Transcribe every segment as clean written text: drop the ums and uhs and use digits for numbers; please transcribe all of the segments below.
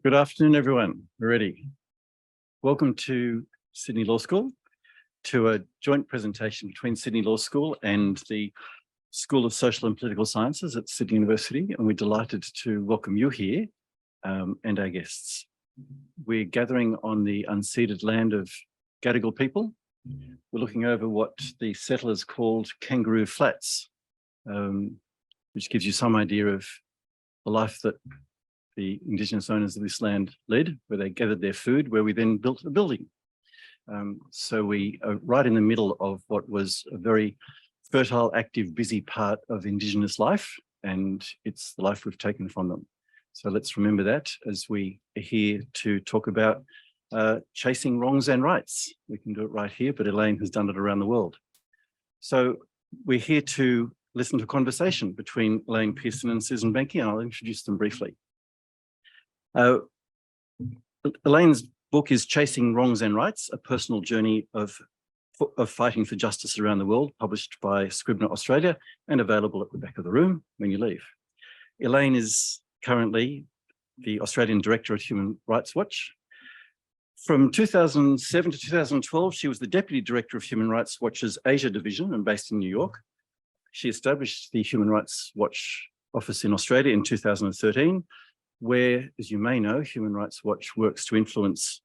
Good afternoon, everyone. We're ready. Welcome to Sydney Law School, to a joint presentation between Sydney Law School and the School of Social and Political Sciences at Sydney University, and we're delighted to welcome you here and our guests. We're gathering on the unceded land of Gadigal people. We're looking over what the settlers called Kangaroo Flats, which gives you some idea of the life that the Indigenous owners of this land led, where they gathered their food, where we then built a building. So we are right in the middle of what was a very fertile, active, busy part of Indigenous life, and it's the life we've taken from them. So let's remember that as we are here to talk about chasing wrongs and rights. We can do it right here, but Elaine has done it around the world. So we're here to listen to a conversation between Elaine Pearson and Susan Benke, and I'll introduce them briefly. Elaine's book is Chasing Wrongs and Rights, a personal journey of fighting for justice around the world, published by Scribner Australia and available at the back of the room when you leave. Elaine is currently the Australian Director at Human Rights Watch. From 2007 to 2012, she was the Deputy Director of Human Rights Watch's Asia Division and based in New York. She established the Human Rights Watch office in Australia in 2013, where, as you may know, Human Rights Watch works to influence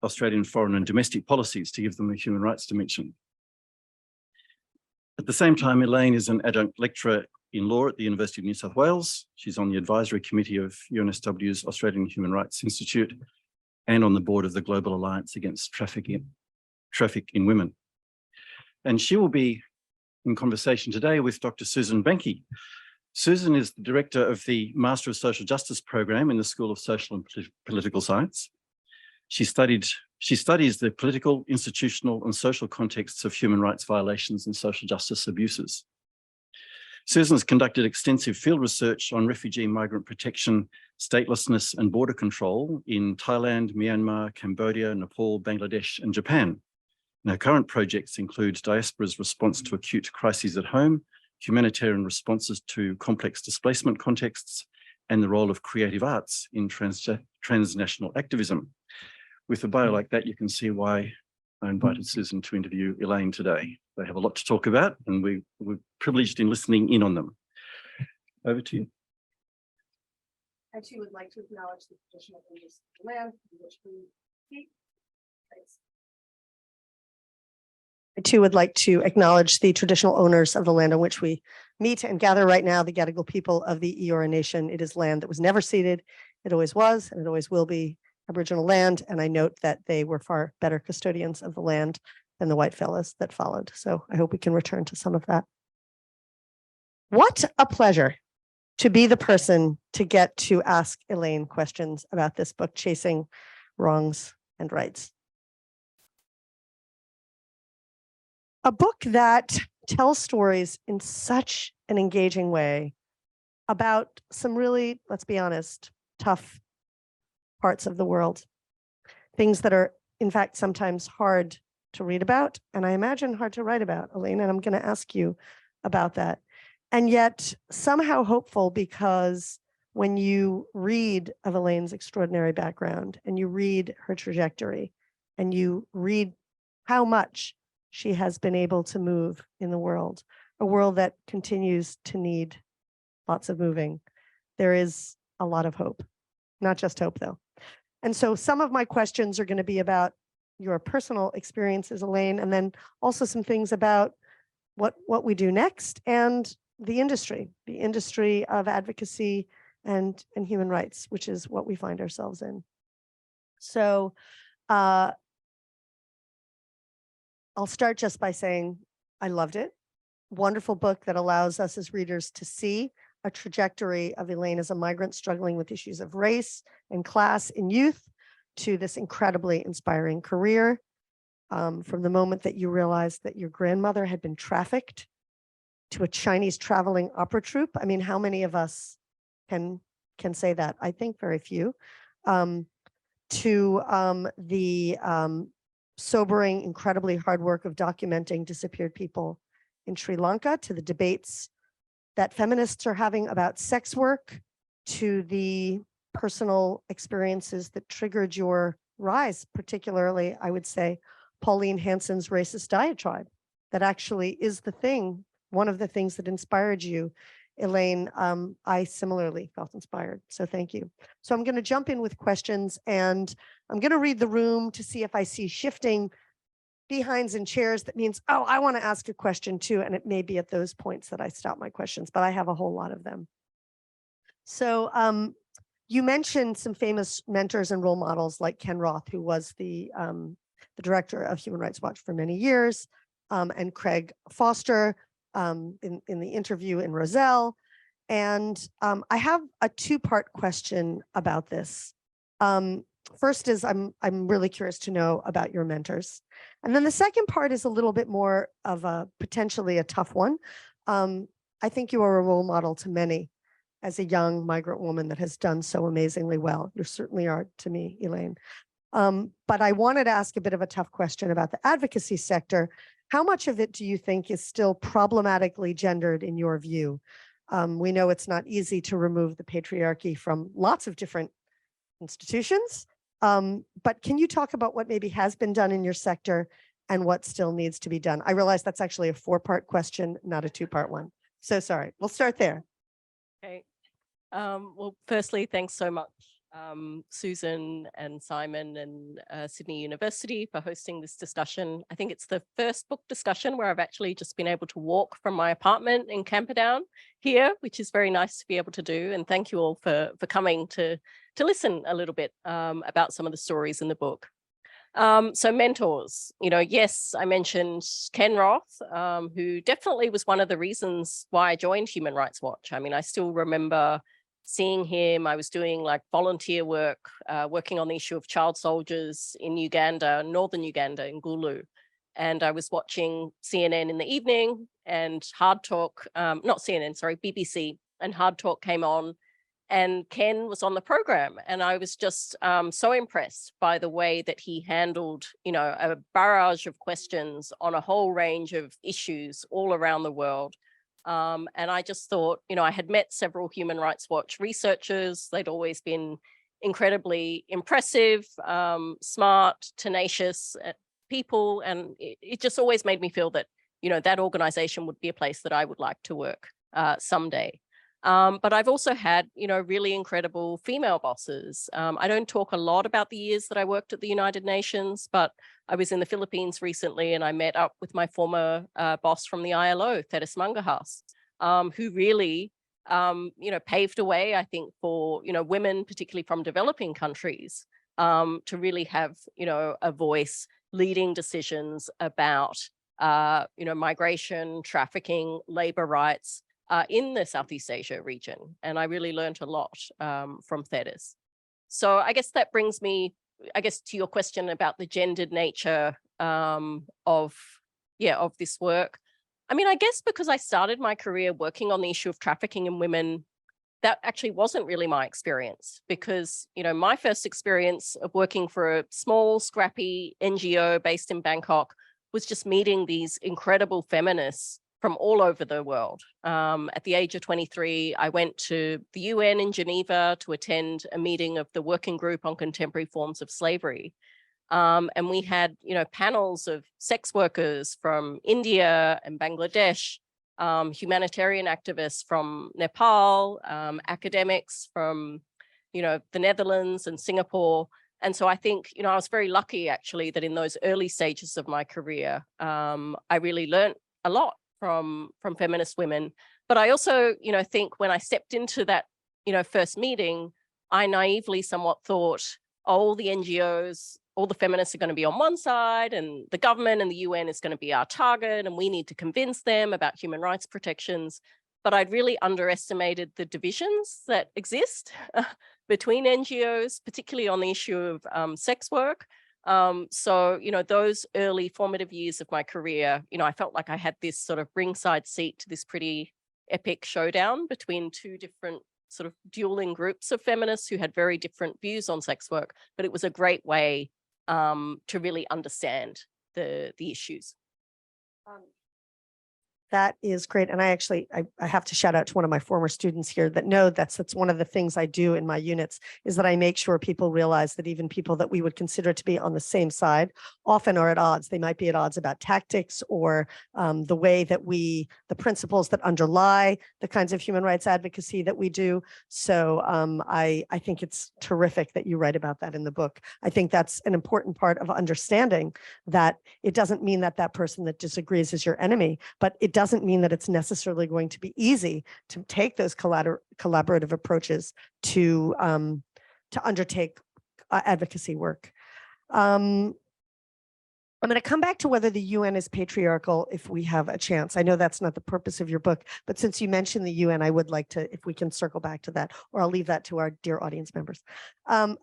Australian foreign and domestic policies to give them a human rights dimension. At the same time, Elaine is an adjunct lecturer in law at the University of New South Wales. She's on the advisory committee of UNSW's Australian Human Rights Institute and on the board of the Global Alliance Against Traffic in Women. And she will be in conversation today with Dr. Susan Benke. Susan is the director of the Master of Social Justice program in the School of Social and Political Science. She studies the political, institutional, and social contexts of human rights violations and social justice abuses. Susan has conducted extensive field research on refugee migrant protection, statelessness, and border control in Thailand, Myanmar, Cambodia, Nepal, Bangladesh, and Japan. And her current projects include diaspora's response to acute crises at home, humanitarian responses to complex displacement contexts, and the role of creative arts in transnational activism. With a bio like that, you can see why I invited Susan to interview Elaine today. They have a lot to talk about, and we're privileged in listening in on them. Over to you. I too would like to acknowledge the traditional owners of the land in which we meet. Thanks. I too would like to acknowledge the traditional owners of the land on which we meet and gather right now, the Gadigal people of the Eora Nation. It is land that was never ceded. It always was, and it always will be Aboriginal land. And I note that they were far better custodians of the land than the white fellas that followed. So I hope we can return to some of that. What a pleasure to be the person to get to ask Elaine questions about this book, Chasing Wrongs and Rights. A book that tells stories in such an engaging way about some really, let's be honest, tough parts of the world. Things that are, in fact, sometimes hard to read about, and I imagine hard to write about, Elaine, and I'm going to ask you about that. And yet somehow hopeful, because when you read of Elaine's extraordinary background and you read her trajectory and you read how much she has been able to move in the world, a world that continues to need lots of moving, there is a lot of hope, not just hope though. And so some of my questions are going to be about your personal experiences, Elaine, and then also some things about what we do next and the industry of advocacy and human rights, which is what we find ourselves in. So I'll start just by saying I loved it. Wonderful book that allows us as readers to see a trajectory of Elaine as a migrant struggling with issues of race and class in youth to this incredibly inspiring career. From the moment that you realized that your grandmother had been trafficked to a Chinese traveling opera troupe. I mean, how many of us can say that? I think very few. To the sobering, incredibly hard work of documenting disappeared people in Sri Lanka, to the debates that feminists are having about sex work, to the personal experiences that triggered your rise, particularly, I would say, Pauline Hanson's racist diatribe. That actually is the thing, one of the things that inspired you, Elaine. I similarly felt inspired, so thank you. So I'm going to jump in with questions, and I'm going to read the room to see if I see shifting behinds and chairs. That means, oh, I want to ask a question too, and it may be at those points that I stop my questions, but I have a whole lot of them. So you mentioned some famous mentors and role models like Ken Roth, who was the director of Human Rights Watch for many years, and Craig Foster in the interview in Roselle. And I have a two-part question about this. First is I'm really curious to know about your mentors. And then the second part is a little bit more of a potentially a tough one. I think you are a role model to many as a young migrant woman that has done so amazingly well. You certainly are to me, Elaine. But I wanted to ask a bit of a tough question about the advocacy sector. How much of it do you think is still problematically gendered in your view? We know it's not easy to remove the patriarchy from lots of different institutions, but can you talk about what maybe has been done in your sector and what still needs to be done? I realize that's actually a four-part question, not a two-part one. So sorry, we'll start there. Okay. Well, firstly, thanks so much, Susan and Simon and Sydney University for hosting this discussion. I think it's the first book discussion where I've actually just been able to walk from my apartment in Camperdown here, which is very nice to be able to do. And thank you all for coming to listen a little bit about some of the stories in the book. So mentors, yes, I mentioned Ken Roth, who definitely was one of the reasons why I joined Human Rights Watch. I mean, I still remember seeing him. I was doing like volunteer work, working on the issue of child soldiers in Uganda, northern Uganda in Gulu. And I was watching CNN in the evening and Hard Talk, not CNN, sorry, BBC, and Hard Talk came on. And Ken was on the program, and I was just so impressed by the way that he handled, a barrage of questions on a whole range of issues all around the world. And I just thought, I had met several Human Rights Watch researchers. They'd always been incredibly impressive, smart, tenacious people. And it just always made me feel that, that organization would be a place that I would like to work someday. But I've also had, really incredible female bosses. I don't talk a lot about the years that I worked at the United Nations, but I was in the Philippines recently and I met up with my former boss from the ILO, Thetis Mangahaus, who really, paved the way, I think, for, women, particularly from developing countries, to really have, a voice leading decisions about, migration, trafficking, labor rights, in the Southeast Asia region. And I really learned a lot from Thetis. So I guess that brings me, to your question about the gendered nature of this work. I mean, I guess because I started my career working on the issue of trafficking in women, that actually wasn't really my experience because, my first experience of working for a small, scrappy NGO based in Bangkok was just meeting these incredible feminists from all over the world. At the age of 23, I went to the UN in Geneva to attend a meeting of the Working Group on Contemporary Forms of Slavery. And we had, panels of sex workers from India and Bangladesh, humanitarian activists from Nepal, academics from, the Netherlands and Singapore. And so I think, I was very lucky actually that in those early stages of my career, I really learned a lot from feminist women. But I also, think when I stepped into that, first meeting, I naively somewhat thought, all the NGOs, all the feminists are going to be on one side and the government and the UN is going to be our target and we need to convince them about human rights protections. But I'd really underestimated the divisions that exist between NGOs, particularly on the issue of sex work. So, those early formative years of my career, I felt like I had this sort of ringside seat to this pretty epic showdown between two different sort of dueling groups of feminists who had very different views on sex work, but it was a great way to really understand the issues. That is great. And I have to shout out to one of my former students here that know that's one of the things I do in my units is that I make sure people realize that even people that we would consider to be on the same side often are at odds. They might be at odds about tactics or the way that the principles that underlie the kinds of human rights advocacy that we do. So I think it's terrific that you write about that in the book. I think that's an important part of understanding that it doesn't mean that that person that disagrees is your enemy, but it doesn't mean that it's necessarily going to be easy to take those collaborative approaches to undertake advocacy work. I'm going to come back to whether the UN is patriarchal if we have a chance. I know that's not the purpose of your book, but since you mentioned the UN, I would like to, if we can circle back to that, or I'll leave that to our dear audience members.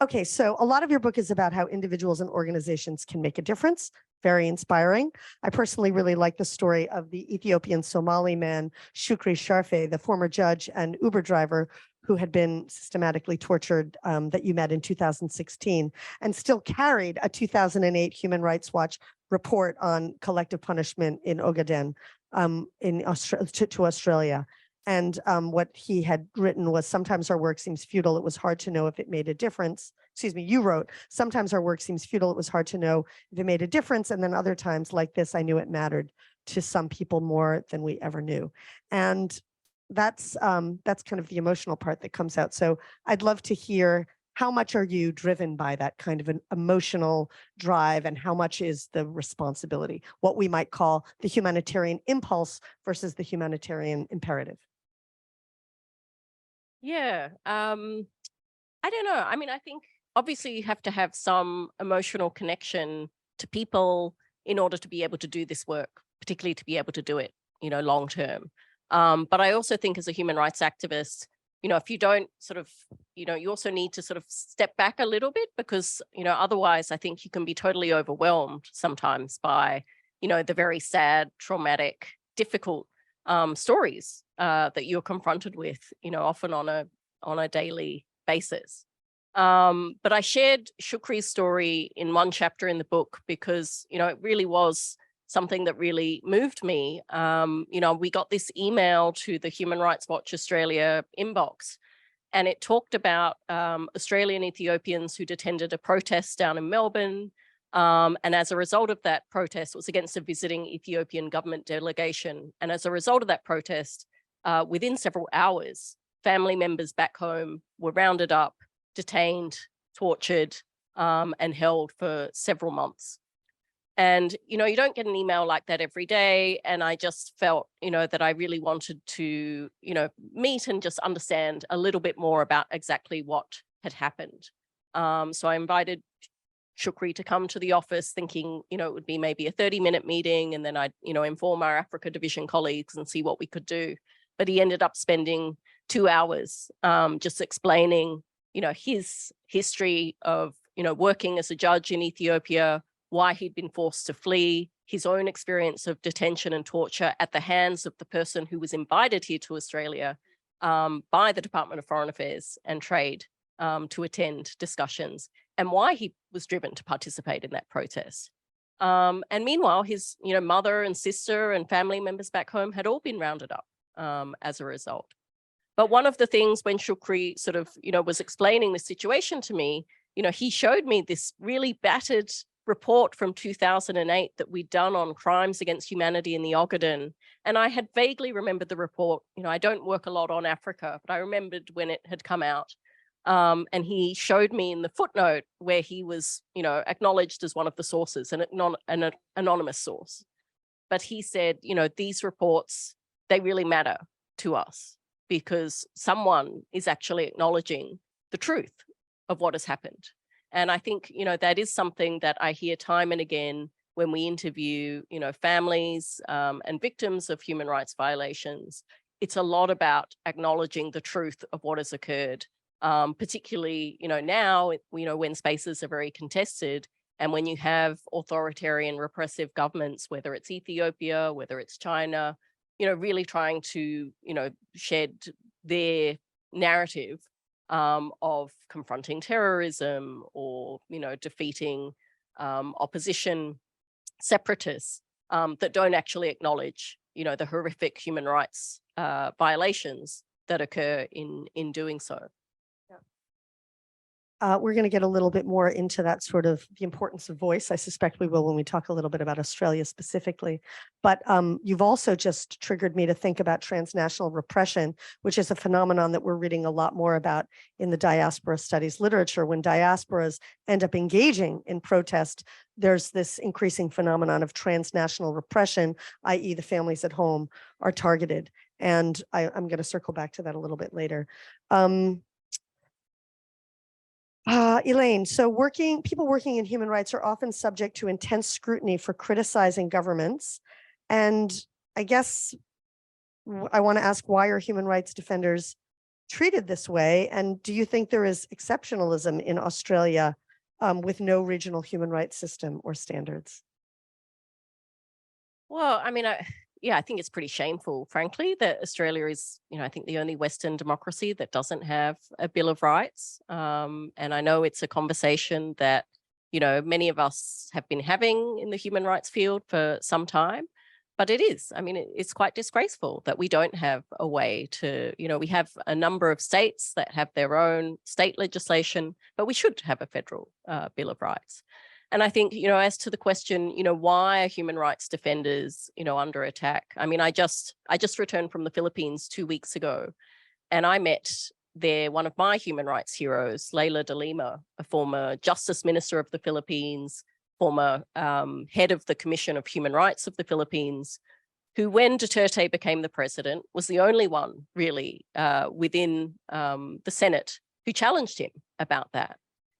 Okay, so a lot of your book is about how individuals and organizations can make a difference. Very inspiring. I personally really like the story of the Ethiopian Somali man, Shukri Sharfe, the former judge and Uber driver who had been systematically tortured that you met in 2016 and still carried a 2008 Human Rights Watch report on collective punishment in Ogaden to Australia. And what he had written was, sometimes our work seems futile. It was hard to know if it made a difference. Excuse me, you wrote, sometimes our work seems futile. It was hard to know if it made a difference. And then other times like this, I knew it mattered to some people more than we ever knew. And that's kind of the emotional part that comes out. So I'd love to hear, how much are you driven by that kind of an emotional drive, and how much is the responsibility, what we might call the humanitarian impulse versus the humanitarian imperative? Yeah, I don't know. I mean, I think obviously you have to have some emotional connection to people in order to be able to do this work, particularly to be able to do it, long term. But I also think as a human rights activist, if you don't sort of, you also need to sort of step back a little bit, because, otherwise I think you can be totally overwhelmed sometimes by, the very sad, traumatic, difficult stories that you're confronted with, often on a daily basis. But I shared Shukri's story in one chapter in the book because, it really was something that really moved me. We got this email to the Human Rights Watch Australia inbox, and it talked about Australian Ethiopians who'd attended a protest down in Melbourne. And as a result of that protest, it was against a visiting Ethiopian government delegation. And as a result of that protest, within several hours, family members back home were rounded up, detained, tortured, and held for several months. And, you don't get an email like that every day. And I just felt, that I really wanted to, meet and just understand a little bit more about exactly what had happened. So I invited Shukri to come to the office thinking, it would be maybe a 30-minute meeting. And then I'd, inform our Africa Division colleagues and see what we could do. But he ended up spending 2 hours just explaining, his history of, working as a judge in Ethiopia, why he'd been forced to flee, his own experience of detention and torture at the hands of the person who was invited here to Australia by the Department of Foreign Affairs and Trade to attend discussions, and why he was driven to participate in that protest. And meanwhile, his mother and sister and family members back home had all been rounded up as a result. But one of the things when Shukri sort of, was explaining the situation to me, he showed me this really battered report from 2008 that we'd done on crimes against humanity in the Ogaden. And I had vaguely remembered the report. I don't work a lot on Africa, but I remembered when it had come out. And he showed me in the footnote where he was, acknowledged as one of the sources, an anonymous source. But he said, these reports, they really matter to us because someone is actually acknowledging the truth of what has happened. And I think, that is something that I hear time and again when we interview, families and victims of human rights violations. It's a lot about acknowledging the truth of what has occurred, particularly, now, when spaces are very contested and when you have authoritarian repressive governments, whether it's Ethiopia, whether it's China, really trying to, shed their narrative of confronting terrorism or, defeating opposition separatists that don't actually acknowledge the horrific human rights violations that occur in doing so. We're going to get a little bit more into that sort of the importance of voice. I suspect we will when we talk a little bit about Australia specifically. But you've also just triggered me to think about transnational repression, which is a phenomenon that we're reading a lot more about in the diaspora studies literature. When diasporas end up engaging in protest, there's this increasing phenomenon of transnational repression, i.e. the families at home are targeted. And I'm going to circle back to that a little bit later. Elaine, so people working in human rights are often subject to intense scrutiny for criticizing governments. And I guess I want to ask, why are human rights defenders treated this way? And do you think there is exceptionalism in Australia with no regional human rights system or standards? Well, I mean, I think it's pretty shameful, frankly, that Australia is, I think the only Western democracy that doesn't have a Bill of Rights. And I know it's a conversation that, many of us have been having in the human rights field for some time. But it is, it's quite disgraceful that we don't have a way to, we have a number of states that have their own state legislation, but we should have a federal Bill of Rights. And I think, as to the question, why are human rights defenders, under attack? I just returned from the Philippines 2 weeks ago, and I met there one of my human rights heroes, Leila de Lima, a former Justice Minister of the Philippines, former head of the Commission of Human Rights of the Philippines, who, when Duterte became the president, was the only one really within the Senate who challenged him about that.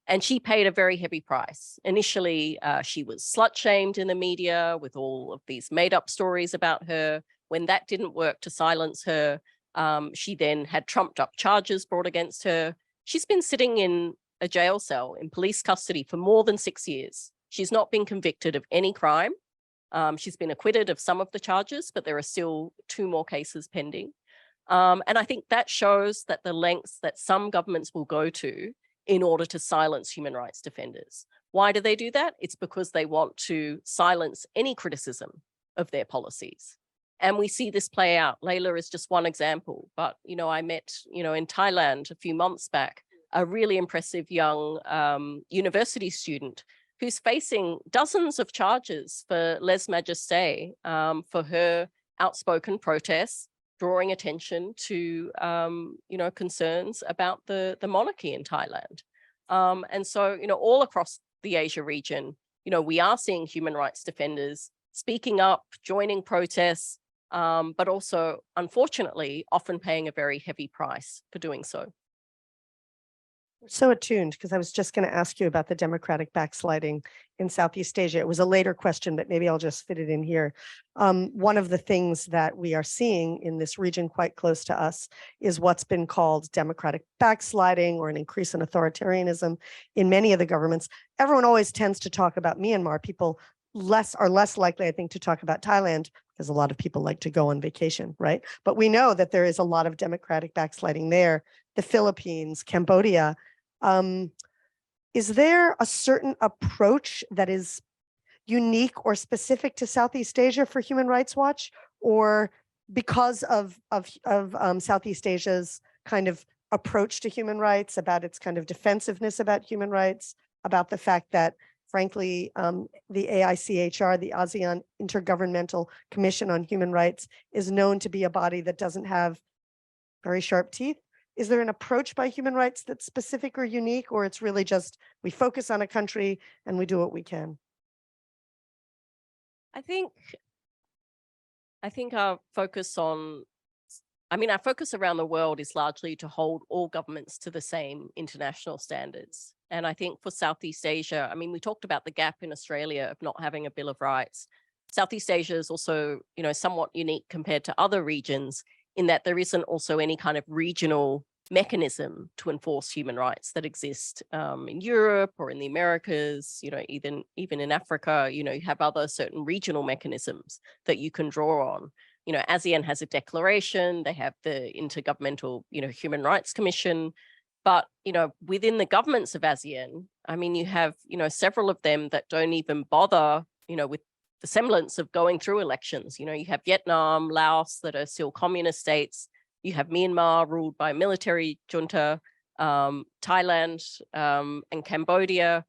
And she paid a very heavy price. Initially, she was slut-shamed in the media with all of these made-up stories about her. When that didn't work to silence her, she then had trumped-up charges brought against her. She's been sitting in a jail cell in police custody for more than 6 years. She's not been convicted of any crime. She's been acquitted of some of the charges, but there are still 2 more cases pending. And I think that shows that the lengths that some governments will go to in order to silence human rights defenders. Why do they do that? It's because they want to silence any criticism of their policies. And we see this play out. Leila is just one example, but, I met, in Thailand a few months back, a really impressive young university student who's facing dozens of charges for lèse-majesté, for her outspoken protests, drawing attention to, concerns about the monarchy in Thailand. And so, all across the Asia region, we are seeing human rights defenders speaking up, joining protests, but also, unfortunately, often paying a very heavy price for doing so. So attuned, because I was just going to ask you about the democratic backsliding in Southeast Asia. It was a later question, but maybe I'll just fit it in here. One of the things that we are seeing in this region quite close to us is what's been called democratic backsliding, or an increase in authoritarianism in many of the governments. Everyone always tends to talk about Myanmar. People are less likely, I think, to talk about Thailand, because a lot of people like to go on vacation, right? But we know that there is a lot of democratic backsliding there. The Philippines, Cambodia. Is there a certain approach that is unique or specific to Southeast Asia for Human Rights Watch, or because of Southeast Asia's kind of approach to human rights, about its kind of defensiveness about human rights, about the fact that, frankly, the AICHR, the ASEAN Intergovernmental Commission on Human Rights, is known to be a body that doesn't have very sharp teeth? Is there an approach by human rights that's specific or unique, or it's really just we focus on a country and we do what we can? I think our focus our focus around the world is largely to hold all governments to the same international standards. And I think for Southeast Asia, we talked about the gap in Australia of not having a Bill of Rights. Southeast Asia is also, somewhat unique compared to other regions, in that there isn't also any kind of regional mechanism to enforce human rights that exist in Europe or in the Americas, even in Africa. You have other certain regional mechanisms that you can draw on. ASEAN has a declaration, they have the Intergovernmental, Human Rights Commission, but, within the governments of ASEAN, you have, several of them that don't even bother, with semblance of going through elections. You know, you have Vietnam, Laos that are still communist states. You have Myanmar ruled by military junta, Thailand and Cambodia,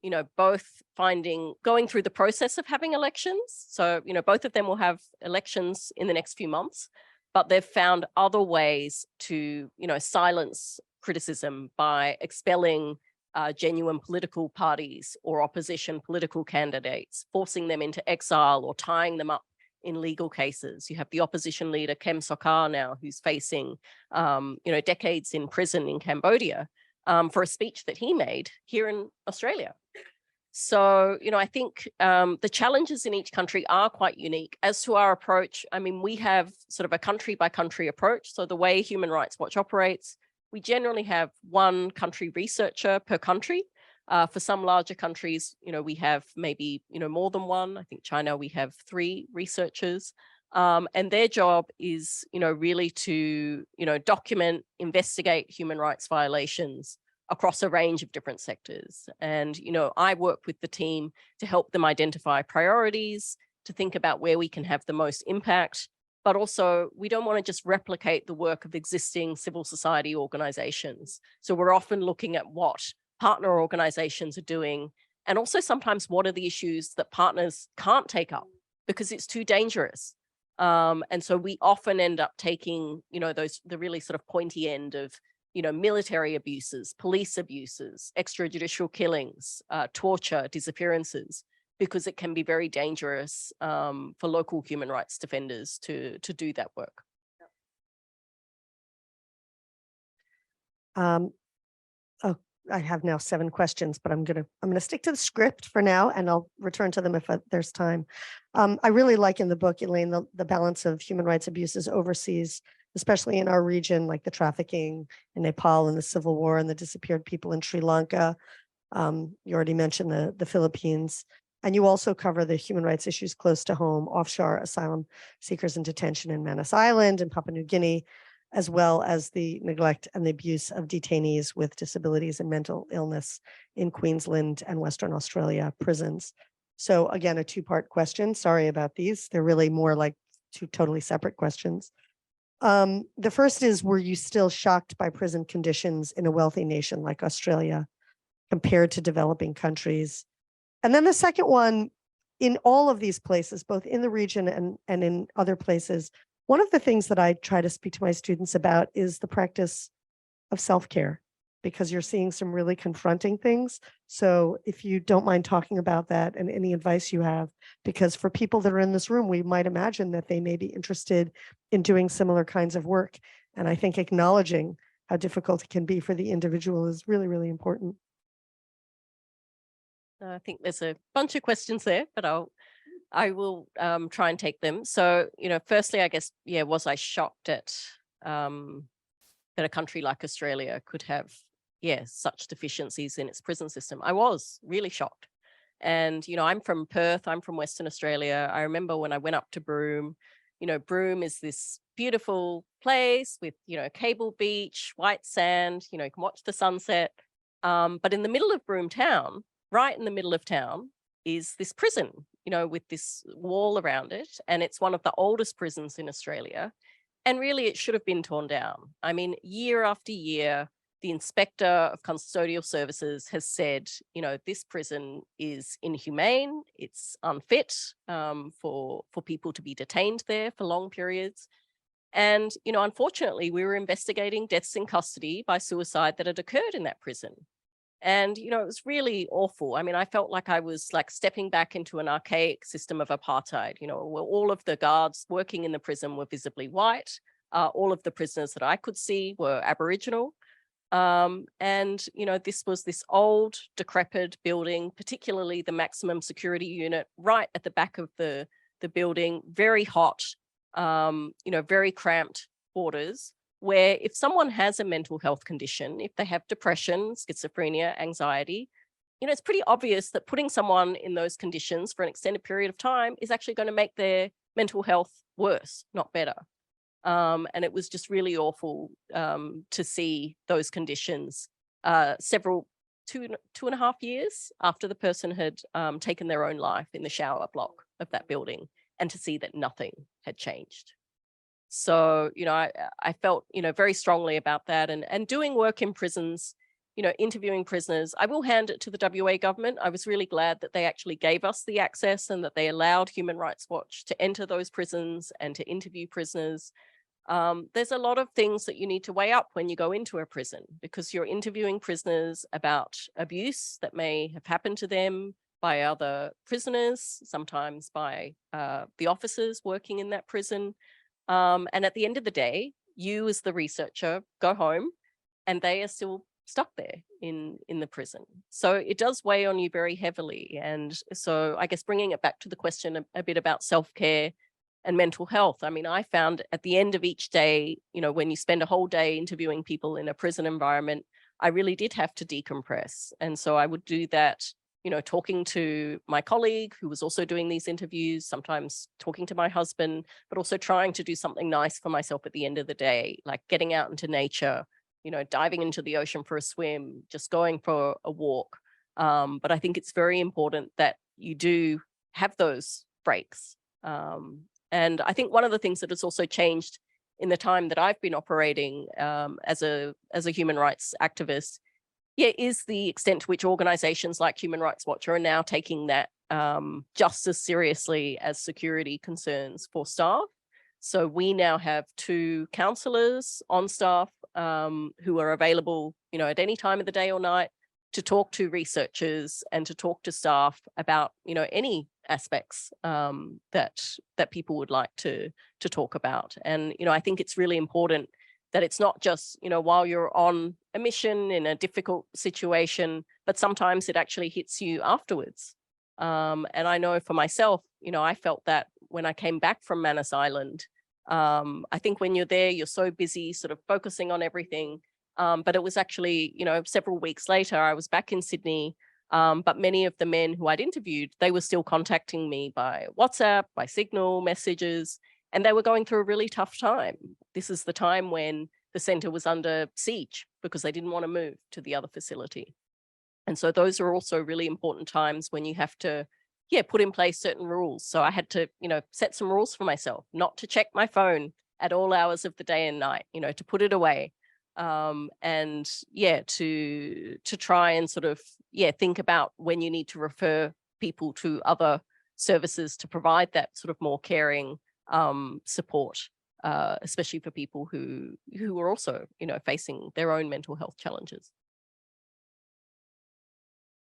you know, both going through the process of having elections. So, you know, both of them will have elections in the next few months, but they've found other ways to, you know, silence criticism by expelling genuine political parties or opposition political candidates, forcing them into exile or tying them up in legal cases. You have the opposition leader, Kem Sokha now, who's facing, you know, decades in prison in Cambodia for a speech that he made here in Australia. So, you know, I think the challenges in each country are quite unique. As to our approach, I mean, we have sort of a country by country approach. So the way Human Rights Watch operates, we generally have one country researcher per country. For some larger countries, you know, we have maybe, you know, more than one. I think China, we have 3 researchers. And their job is, you know, really to, you know, document, investigate human rights violations across a range of different sectors. And, you know, I work with the team to help them identify priorities, to think about where we can have the most impact. But also, we don't want to just replicate the work of existing civil society organizations. So we're often looking at what partner organizations are doing, and also sometimes what are the issues that partners can't take up because it's too dangerous. And so we often end up taking, you know, the really sort of pointy end of, you know, military abuses, police abuses, extrajudicial killings, torture, disappearances, because it can be very dangerous for local human rights defenders to do that work. Oh, I have now 7 questions, but I'm gonna stick to the script for now, and I'll return to them if there's time. I really like in the book, Elaine, the balance of human rights abuses overseas, especially in our region, like the trafficking in Nepal and the civil war and the disappeared people in Sri Lanka. You already mentioned the Philippines. And you also cover the human rights issues close to home, offshore asylum seekers in detention in Manus Island and Papua New Guinea, as well as the neglect and the abuse of detainees with disabilities and mental illness in Queensland and Western Australia prisons. So again, a 2-part question. Sorry about these. They're really more like 2 totally separate questions. The first is, were you still shocked by prison conditions in a wealthy nation like Australia compared to developing countries? And then the second one, in all of these places, both in the region and in other places, one of the things that I try to speak to my students about is the practice of self-care, because you're seeing some really confronting things. So if you don't mind talking about that and any advice you have, because for people that are in this room, we might imagine that they may be interested in doing similar kinds of work. And I think acknowledging how difficult it can be for the individual is really, really important. I think there's a bunch of questions there, but I will try and take them. So, you know, firstly, I guess, yeah, was I shocked at that a country like Australia could have, yeah, such deficiencies in its prison system? I was really shocked. And, you know, I'm from Perth, I'm from Western Australia. I remember when I went up to Broome, you know, Broome is this beautiful place with, you know, cable beach, white sand, you know, you can watch the sunset. But in the middle of Broome town, right in the middle of town, is this prison, you know, with this wall around it. And it's one of the oldest prisons in Australia. And really, it should have been torn down. I mean, year after year, the Inspector of Custodial Services has said, you know, this prison is inhumane, it's unfit for people to be detained there for long periods. And, you know, unfortunately, we were investigating deaths in custody by suicide that had occurred in that prison. And, you know, it was really awful. I mean, I felt like I was like stepping back into an archaic system of apartheid, you know, where all of the guards working in the prison were visibly white. All of the prisoners that I could see were Aboriginal. And, you know, this was this old, decrepit building, particularly the maximum security unit right at the back of the building, very hot, you know, very cramped quarters, where if someone has a mental health condition, if they have depression, schizophrenia, anxiety, you know, it's pretty obvious that putting someone in those conditions for an extended period of time is actually going to make their mental health worse, not better. And it was just really awful to see those conditions. Several two and a half years after the person had taken their own life in the shower block of that building, and to see that nothing had changed. So, I felt, very strongly about that, and doing work in prisons, interviewing prisoners. I will hand it to the WA government. I was really glad that they actually gave us the access and that they allowed Human Rights Watch to enter those prisons and to interview prisoners. There's a lot of things that you need to weigh up when you go into a prison, because you're interviewing prisoners about abuse that may have happened to them by other prisoners, sometimes by the officers working in that prison. And at the end of the day, you as the researcher go home and they are still stuck there in the prison. So it does weigh on you very heavily. And so I guess bringing it back to the question a bit about self-care and mental health. I mean, I found at the end of each day, when you spend a whole day interviewing people in a prison environment, I really did have to decompress. And so I would do that, talking to my colleague who was also doing these interviews, sometimes talking to my husband, but also trying to do something nice for myself at the end of the day, like getting out into nature, diving into the ocean for a swim, just going for a walk. But I think it's very important that you do have those breaks. And I think one of the things that has also changed in the time that I've been operating as a human rights activist, is the extent to which organizations like Human Rights Watch are now taking that just as seriously as security concerns for staff. So we now have 2 counselors on staff who are available, at any time of the day or night to talk to researchers and to talk to staff about, any aspects that people would like to talk about. And, I think it's really important that it's not just, while you're on a mission in a difficult situation, but sometimes it actually hits you afterwards. And I know for myself, I felt that when I came back from Manus Island. I think when you're there, you're so busy sort of focusing on everything. But it was actually, several weeks later, I was back in Sydney. But many of the men who I'd interviewed, they were still contacting me by WhatsApp, by Signal messages, and they were going through a really tough time. This is the time when the centre was under siege because they didn't want to move to the other facility. And so those are also really important times when you have to, put in place certain rules. So I had to, set some rules for myself, not to check my phone at all hours of the day and night, to put it away. And to try and sort of, think about when you need to refer people to other services to provide that sort of more caring support, especially for people who are also, facing their own mental health challenges.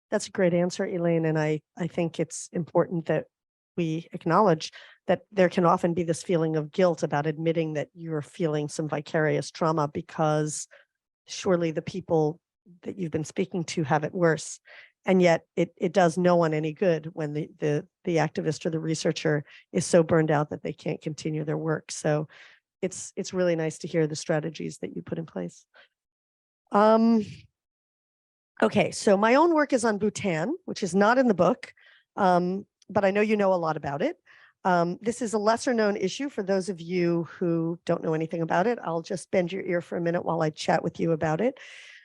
That's a great answer, Elaine. And I think it's important that we acknowledge that there can often be this feeling of guilt about admitting that you're feeling some vicarious trauma, because surely the people that you've been speaking to have it worse. And yet it does no one any good when the activist or the researcher is so burned out that they can't continue their work. So it's really nice to hear the strategies that you put in place. Okay, so my own work is on Bhutan, which is not in the book, but I know you know a lot about it. This is a lesser known issue for those of you who don't know anything about it. I'll just bend your ear for a minute while I chat with you about it.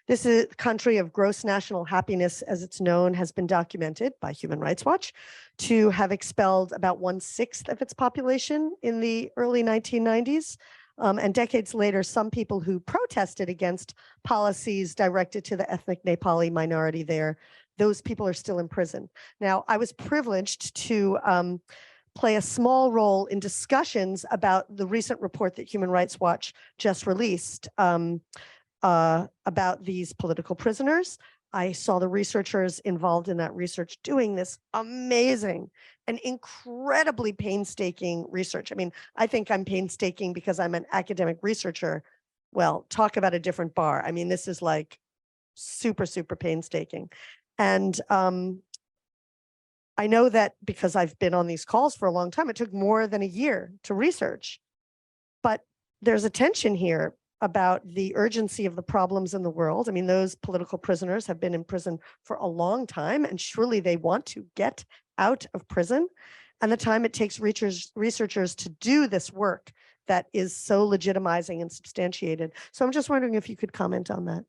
This is a country of gross national happiness, as it's known, has been documented by Human Rights Watch to have expelled about 1/6 of its population in the early 1990s. And decades later, some people who protested against policies directed to the ethnic Nepali minority there, those people are still in prison. Now, I was privileged to play a small role in discussions about the recent report that Human Rights Watch just released about these political prisoners. I saw the researchers involved in that research doing this amazing and incredibly painstaking research. I mean, I think I'm painstaking because I'm an academic researcher. Well, talk about a different bar. I mean, this is like super, super painstaking. And I know that because I've been on these calls for a long time, it took more than a year to research. But there's a tension here about the urgency of the problems in the world. I mean, those political prisoners have been in prison for a long time, and surely they want to get out of prison. And the time it takes researchers to do this work that is so legitimizing and substantiated. So I'm just wondering if you could comment on that.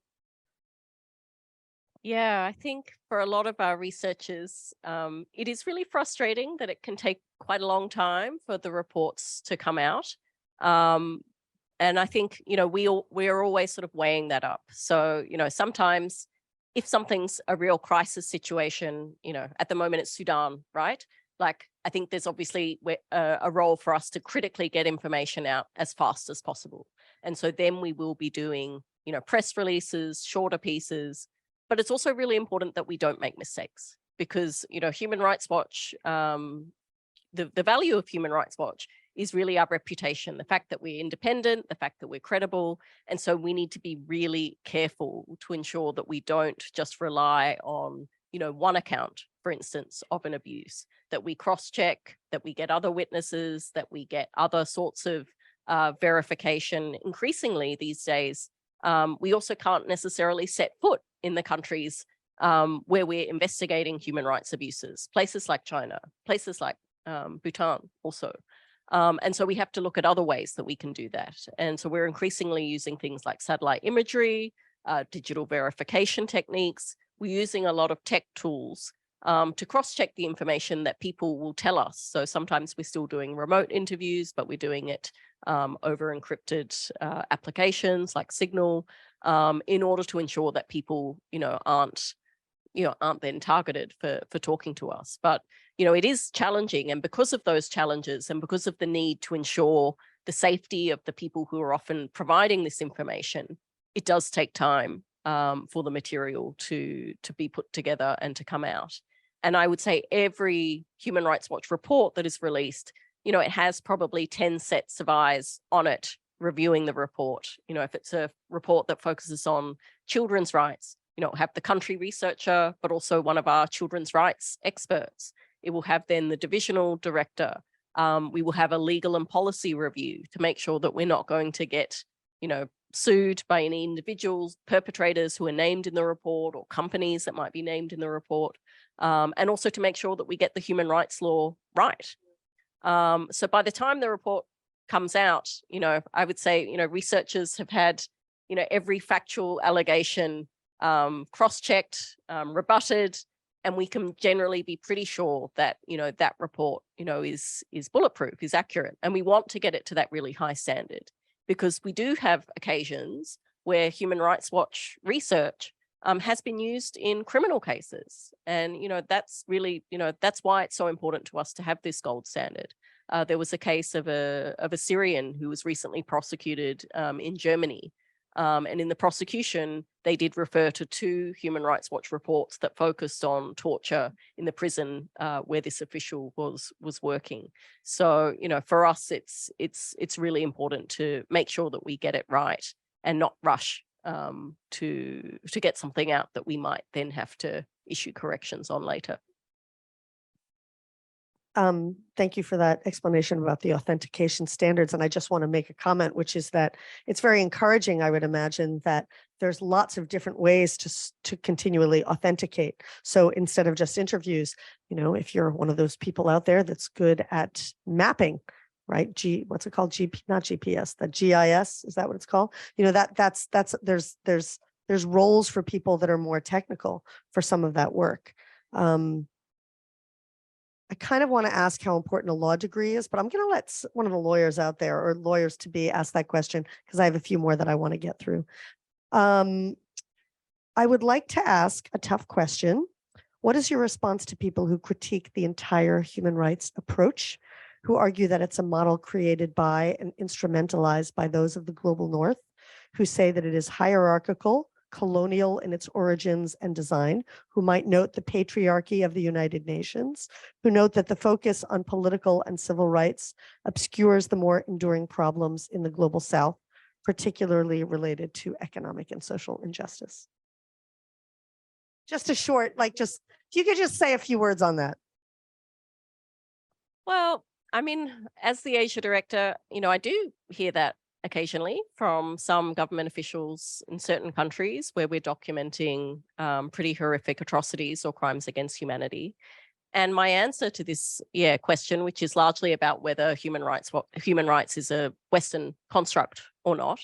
Yeah, I think for a lot of our researchers, it is really frustrating that it can take quite a long time for the reports to come out. And I think, we're always sort of weighing that up. So, sometimes if something's a real crisis situation, at the moment it's Sudan, right? Like, I think there's obviously a role for us to critically get information out as fast as possible. And so then we will be doing, press releases, shorter pieces. But it's also really important that we don't make mistakes because, Human Rights Watch, the value of Human Rights Watch is really our reputation, the fact that we're independent, the fact that we're credible. And so we need to be really careful to ensure that we don't just rely on, one account, for instance, of an abuse, that we cross-check, that we get other witnesses, that we get other sorts of verification. Increasingly these days, we also can't necessarily set foot in the countries where we're investigating human rights abuses, places like China, places like Bhutan also. And so we have to look at other ways that we can do that. And so we're increasingly using things like satellite imagery, digital verification techniques. We're using a lot of tech tools to cross-check the information that people will tell us. So sometimes we're still doing remote interviews, but we're doing it over encrypted applications like Signal in order to ensure that people, aren't then targeted for talking to us. But, it is challenging. And because of those challenges and because of the need to ensure the safety of the people who are often providing this information, it does take time for the material to be put together and to come out. And I would say every Human Rights Watch report that is released, it has probably 10 sets of eyes on it reviewing the report. If it's a report that focuses on children's rights, have the country researcher, but also one of our children's rights experts. It will have then the divisional director. We will have a legal and policy review to make sure that we're not going to get, sued by any individuals, perpetrators who are named in the report or companies that might be named in the report. And also to make sure that we get the human rights law right. So by the time the report comes out, I would say, researchers have had, every factual allegation cross-checked, rebutted, and we can generally be pretty sure that, that report, is bulletproof, is accurate. And we want to get it to that really high standard because we do have occasions where Human Rights Watch research has been used in criminal cases. And, that's really, that's why it's so important to us to have this gold standard. There was a case of a Syrian who was recently prosecuted in Germany. And in the prosecution, they did refer to 2 Human Rights Watch reports that focused on torture in the prison where this official was working. So, for us, it's really important to make sure that we get it right and not rush to get something out that we might then have to issue corrections on later. Thank you for that explanation about the authentication standards. And I just want to make a comment, which is that it's very encouraging, I would imagine, that there's lots of different ways to continually authenticate. So instead of just interviews, if you're one of those people out there that's good at mapping, right? What's it called? Not GPS, the GIS, is that what it's called? There's roles for people that are more technical for some of that work. I kind of want to ask how important a law degree is, but I'm going to let one of the lawyers out there or lawyers to be asked that question because I have a few more that I want to get through. I would like to ask a tough question. What is your response to people who critique the entire human rights approach, who argue that it's a model created by and instrumentalized by those of the global north, who say that it is hierarchical, colonial in its origins and design, who might note the patriarchy of the United Nations, who note that the focus on political and civil rights obscures the more enduring problems in the global south, particularly related to economic and social injustice? Just a short, if you could just say a few words on that. Well, as the Asia director, I do hear that occasionally from some government officials in certain countries where we're documenting pretty horrific atrocities or crimes against humanity. And my answer to this question, which is largely about whether human rights is a Western construct or not,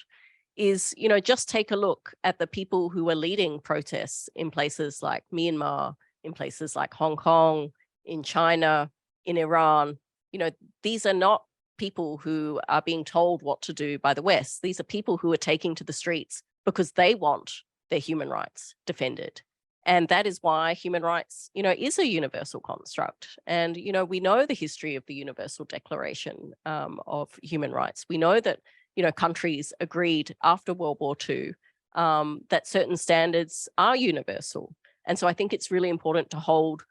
is, just take a look at the people who are leading protests in places like Myanmar, in places like Hong Kong, in China, in Iran. These are not people who are being told what to do by the West. These are people who are taking to the streets because they want their human rights defended. And that is why human rights, is a universal construct. And, we know the history of the Universal Declaration of Human Rights. We know that, countries agreed after World War II that certain standards are universal. And so I think it's really important to hold,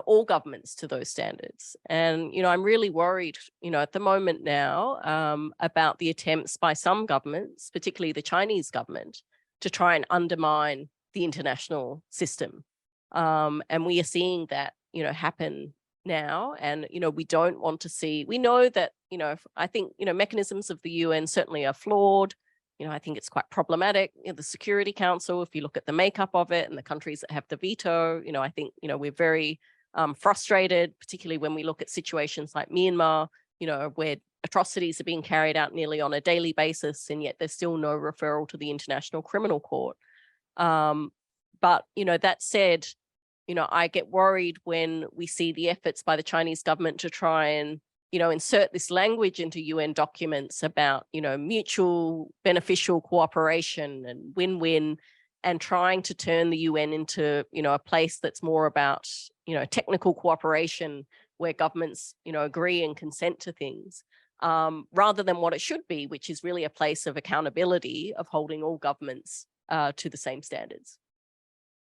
all governments to those standards. And, I'm really worried, at the moment now about the attempts by some governments, particularly the Chinese government, to try and undermine the international system. And we are seeing that, happen now. And, we don't want to see, we know that, I think, mechanisms of the UN certainly are flawed. I think it's quite problematic. The Security Council, if you look at the makeup of it and the countries that have the veto, I think, we're very frustrated, particularly when we look at situations like Myanmar, where atrocities are being carried out nearly on a daily basis, and yet there's still no referral to the International Criminal Court. But, that said, I get worried when we see the efforts by the Chinese government to try and, insert this language into UN documents about, mutual beneficial cooperation and win-win, and trying to turn the UN into, a place that's more about, technical cooperation where governments, agree and consent to things, rather than what it should be, which is really a place of accountability, of holding all governments to the same standards.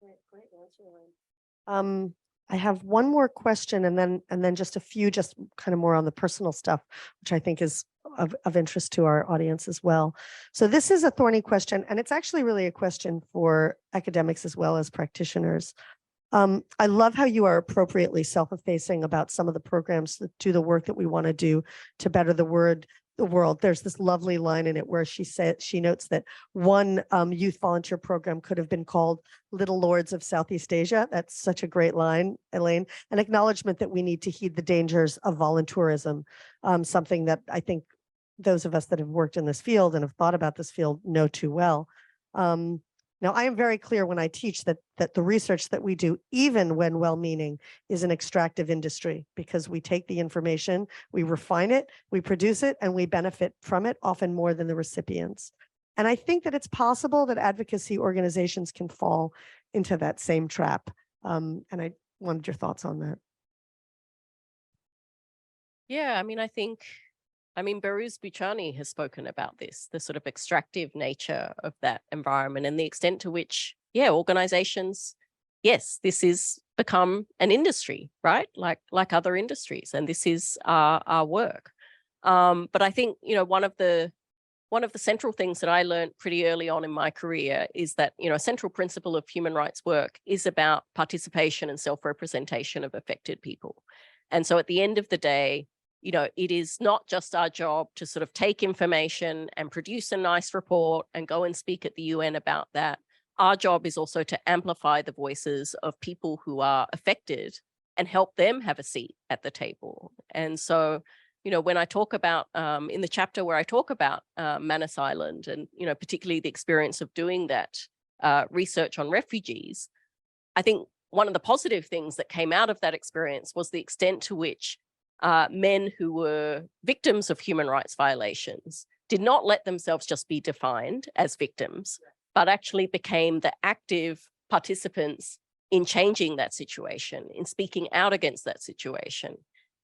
Great answer, Elaine. I have one more question, and then just a few, just kind of more on the personal stuff, which I think is of interest to our audience as well. So this is a thorny question, and it's actually really a question for academics as well as practitioners. I love how you are appropriately self-effacing about some of the programs that do the work that we want to do to better the world. There's this lovely line in it where she notes that one youth volunteer program could have been called Little Lords of Southeast Asia. That's such a great line, Elaine. An acknowledgement that we need to heed the dangers of volunteerism, something that I think those of us that have worked in this field and have thought about this field know too well. Now, I am very clear when I teach that the research that we do, even when well-meaning, is an extractive industry, because we take the information, we refine it, we produce it, and we benefit from it, often more than the recipients. And I think that it's possible that advocacy organizations can fall into that same trap. And I wanted your thoughts on that. Yeah, I mean, Behrouz Boochani has spoken about this, the sort of extractive nature of that environment and the extent to which, organizations, yes, this is become an industry, right? Like other industries, and this is our work. But I think, one of the central things that I learned pretty early on in my career is that, a central principle of human rights work is about participation and self-representation of affected people. And so at the end of the day, it is not just our job to sort of take information and produce a nice report and go and speak at the UN about that. Our job is also to amplify the voices of people who are affected and help them have a seat at the table. And so, when I talk about, in the chapter where I talk about Manus Island and, particularly the experience of doing that research on refugees, I think one of the positive things that came out of that experience was the extent to which men who were victims of human rights violations did not let themselves just be defined as victims, but actually became the active participants in changing that situation, in speaking out against that situation.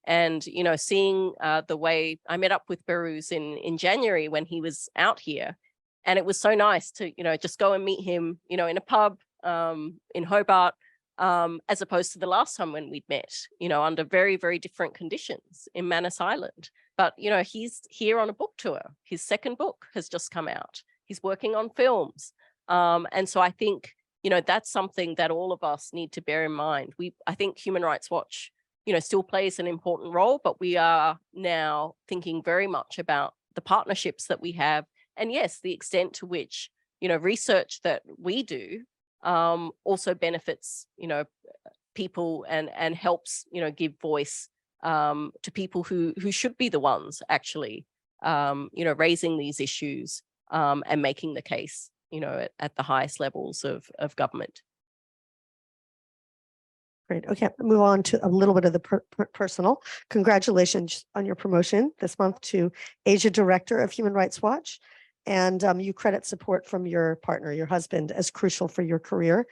And, seeing the way I met up with Behrouz in January when he was out here, and it was so nice to, just go and meet him, in a pub in Hobart, as opposed to the last time when we'd met, under very, very different conditions in Manus Island. But, he's here on a book tour. His second book has just come out. He's working on films. And so I think, that's something that all of us need to bear in mind. I think Human Rights Watch, still plays an important role, but we are now thinking very much about the partnerships that we have. And yes, the extent to which, research that we do also benefits, people and helps, give voice to people who should be the ones actually, raising these issues and making the case, at the highest levels of government. Great. Okay, move on to a little bit of the personal. Congratulations on your promotion this month to Asia Director of Human Rights Watch. And you credit support from your partner, your husband, as crucial for your career.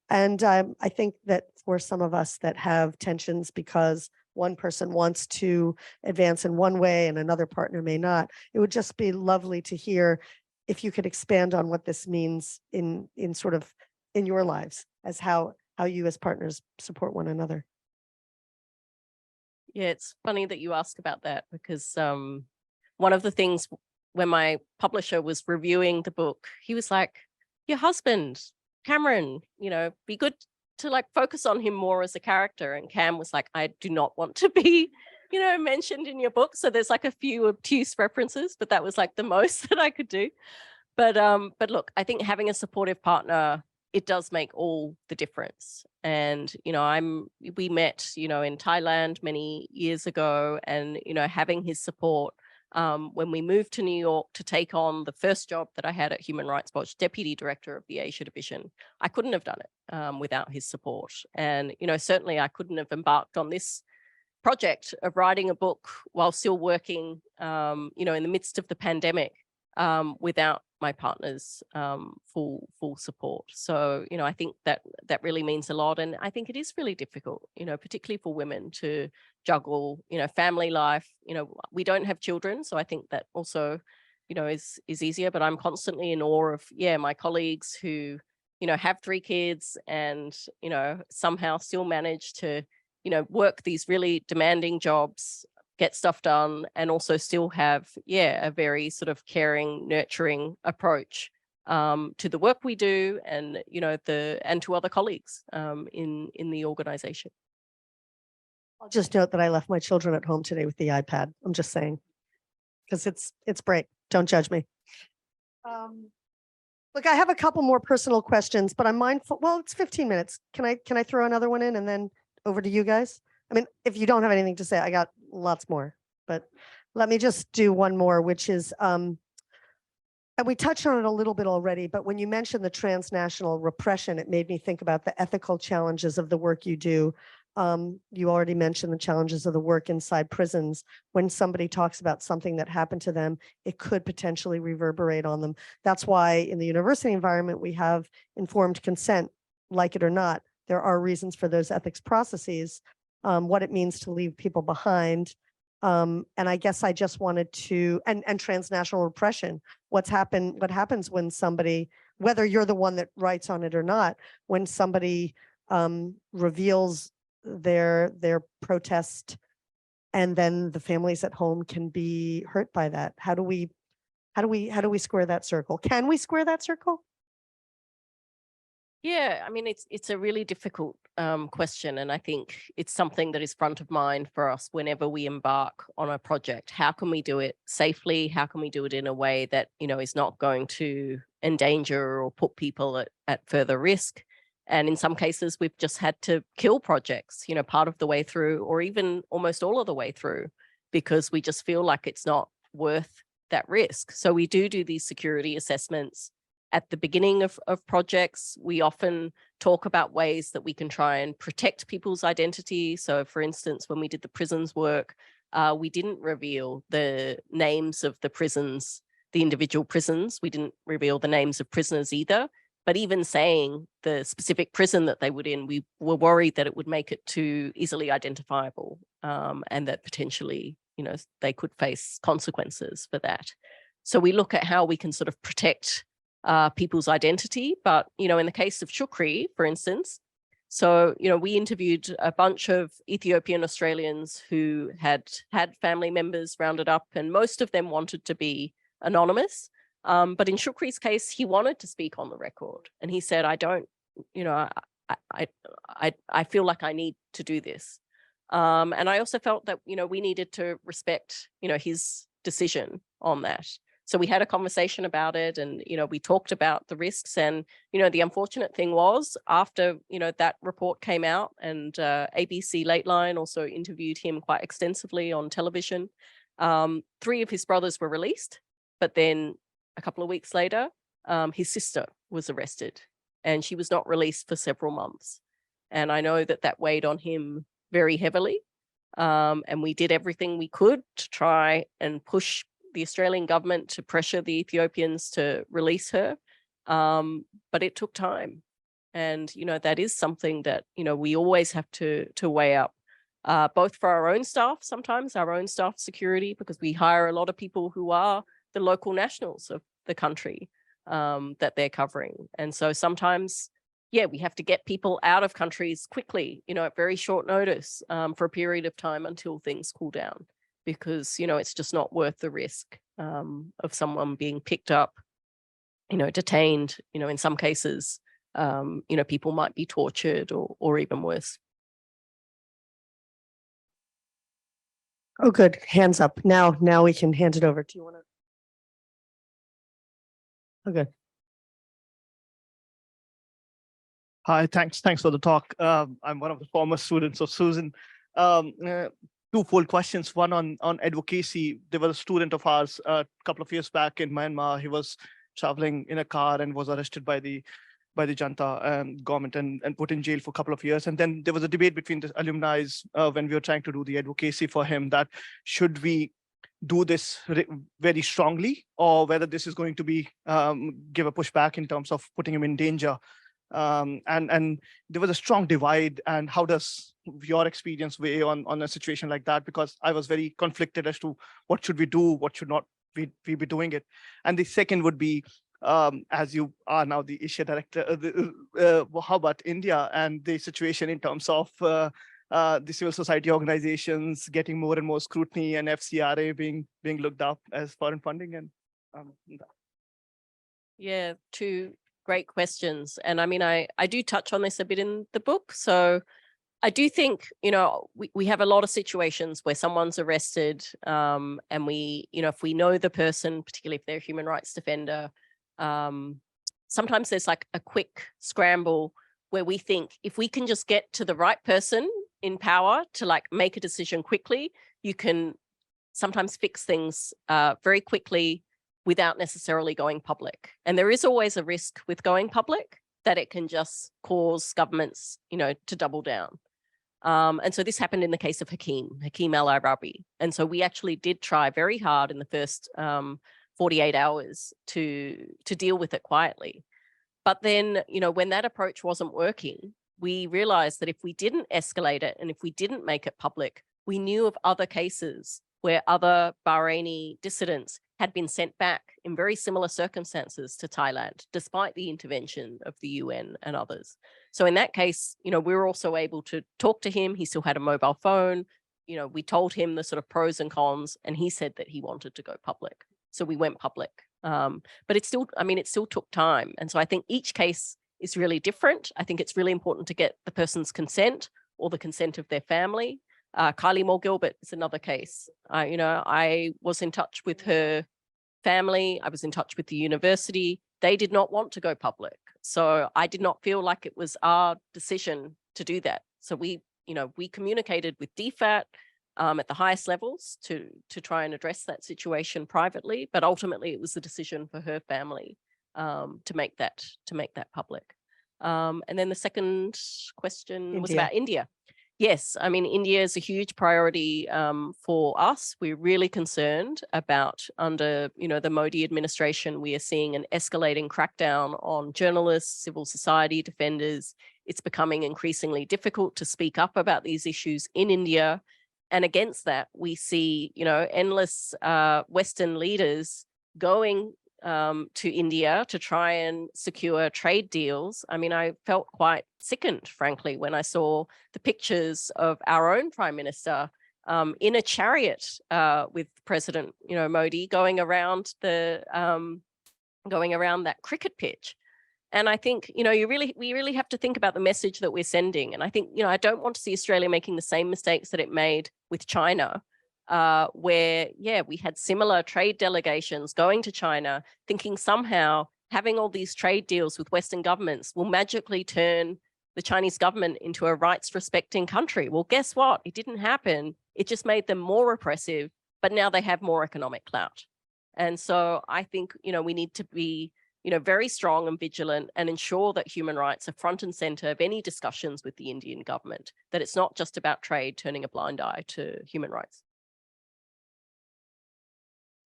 And I think that for some of us that have tensions because one person wants to advance in one way and another partner may not, it would just be lovely to hear if you could expand on what this means in sort of in your lives, as how you as partners support one another. Yeah, it's funny that you ask about that, because one of the things when my publisher was reviewing the book, he was like, your husband, Cameron, be good to like focus on him more as a character. And Cam was like, I do not want to be, mentioned in your book. So there's like a few obtuse references, but that was like the most that I could do. But look, I think having a supportive partner, it does make all the difference. And, we met, in Thailand many years ago, and, having his support when we moved to New York to take on the first job that I had at Human Rights Watch, Deputy Director of the Asia Division, I couldn't have done it without his support. And, certainly I couldn't have embarked on this project of writing a book while still working, in the midst of the pandemic without my partner's full support. So, I think that really means a lot. And I think it is really difficult, particularly for women to juggle, family life. We don't have children. So I think that also, is easier. But I'm constantly in awe of, my colleagues who, have 3 kids and, somehow still manage to, work these really demanding jobs, get stuff done, and also still have, a very sort of caring, nurturing approach to the work we do, and and to other colleagues in the organization. I'll just note that I left my children at home today with the iPad. I'm just saying, because it's break. Don't judge me. Look, I have a couple more personal questions, but I'm mindful. Well, it's 15 minutes. Can I throw another one in and then over to you guys? I mean, if you don't have anything to say, I got lots more, but let me just do one more, which is, and we touched on it a little bit already, but when you mentioned the transnational repression, it made me think about the ethical challenges of the work you do. You already mentioned the challenges of the work inside prisons. When somebody talks about something that happened to them, it could potentially reverberate on them. That's why in the university environment, we have informed consent, like it or not. There are reasons for those ethics processes, what it means to leave people behind. And I guess I just wanted to, and transnational repression, what happens when somebody, whether you're the one that writes on it or not, when somebody reveals their protest, and then the families at home can be hurt by that. How do we square that circle? Can we square that circle? Yeah, I mean, it's a really difficult question. And I think it's something that is front of mind for us whenever we embark on a project. How can we do it safely? How can we do it in a way that, is not going to endanger or put people at further risk? And in some cases, we've just had to kill projects, part of the way through, or even almost all of the way through, because we just feel like it's not worth that risk. So we do these security assessments at the beginning of projects. We often talk about ways that we can try and protect people's identity. So for instance, when we did the prisons work, we didn't reveal the names of the prisons, the individual prisons. We didn't reveal the names of prisoners either. But even saying the specific prison that they were in, we were worried that it would make it too easily identifiable, and that potentially, they could face consequences for that. So we look at how we can sort of protect people's identity. But, in the case of Shukri, for instance, so, we interviewed a bunch of Ethiopian Australians who had family members rounded up, and most of them wanted to be anonymous. But in Shukri's case, he wanted to speak on the record, and he said, I don't, I feel like I need to do this. And I also felt that, we needed to respect, his decision on that. So we had a conversation about it, and, we talked about the risks. And, the unfortunate thing was, after, that report came out, and ABC Lateline also interviewed him quite extensively on television, 3 of his brothers were released, but then a couple of weeks later, his sister was arrested and she was not released for several months. And I know that that weighed on him very heavily. And we did everything we could to try and push the Australian government to pressure the Ethiopians to release her. But it took time. And, that is something that, we always have to weigh up, both for our own staff, sometimes our own staff security, because we hire a lot of people who are the local nationals of the country that they're covering. And so sometimes, we have to get people out of countries quickly, at very short notice for a period of time until things cool down, because, it's just not worth the risk of someone being picked up, detained, in some cases, people might be tortured or even worse. Oh, good. Hands up. Now we can hand it over. Do you want to? Oh, good. Hi, thanks for the talk. I'm one of the former students of Susan. Twofold questions. One on advocacy. There was a student of ours a couple of years back in Myanmar. He was traveling in a car and was arrested by the junta government and put in jail for a couple of years. And then there was a debate between the alumni when we were trying to do the advocacy for him, that should we do this very strongly, or whether this is going to be give a pushback in terms of putting him in danger. And there was a strong divide. And how does your experience weigh on a situation like that? Because I was very conflicted as to what should we do, what should not we be doing it. And the second would be, as you are now the Asia director, how about India and the situation in terms of the civil society organizations getting more and more scrutiny, and FCRA being looked up as foreign funding? And yeah, two great questions. And I mean, I do touch on this a bit in the book. So I do think, we have a lot of situations where someone's arrested and we, if we know the person, particularly if they're a human rights defender, sometimes there's like a quick scramble where we think if we can just get to the right person in power to like make a decision quickly, you can sometimes fix things very quickly without necessarily going public. And there is always a risk with going public that it can just cause governments, to double down. And so this happened in the case of Hakeem al-Arabi. And so we actually did try very hard in the first 48 hours to deal with it quietly. But then, when that approach wasn't working, we realized that if we didn't escalate it and if we didn't make it public, we knew of other cases where other Bahraini dissidents had been sent back in very similar circumstances to Thailand, despite the intervention of the UN and others. So in that case, we were also able to talk to him. He still had a mobile phone. We told him the sort of pros and cons, and he said that he wanted to go public. So we went public. But it still took time. And so I think each case is really different. I think it's really important to get the person's consent or the consent of their family. Kylie Moore-Gilbert is another case. I was in touch with her family. I was in touch with the university. They did not want to go public. So I did not feel like it was our decision to do that. So we communicated with DFAT at the highest levels to try and address that situation privately. But ultimately, it was the decision for her family to make that public. And then the second question was about India. Yes, I mean, India is a huge priority for us. We're really concerned about under, the Modi administration, we are seeing an escalating crackdown on journalists, civil society defenders. It's becoming increasingly difficult to speak up about these issues in India. And against that, we see, endless Western leaders going to India to try and secure trade deals. I mean, I felt quite sickened, frankly, when I saw the pictures of our own Prime Minister in a chariot with President, Modi going around that cricket pitch. And I think, we really have to think about the message that we're sending. And I think, I don't want to see Australia making the same mistakes that it made with China, where, we had similar trade delegations going to China, thinking somehow having all these trade deals with Western governments will magically turn the Chinese government into a rights-respecting country. Well, guess what? It didn't happen. It just made them more repressive, but now they have more economic clout. And so I think, we need to be, very strong and vigilant and ensure that human rights are front and center of any discussions with the Indian government, that it's not just about trade turning a blind eye to human rights.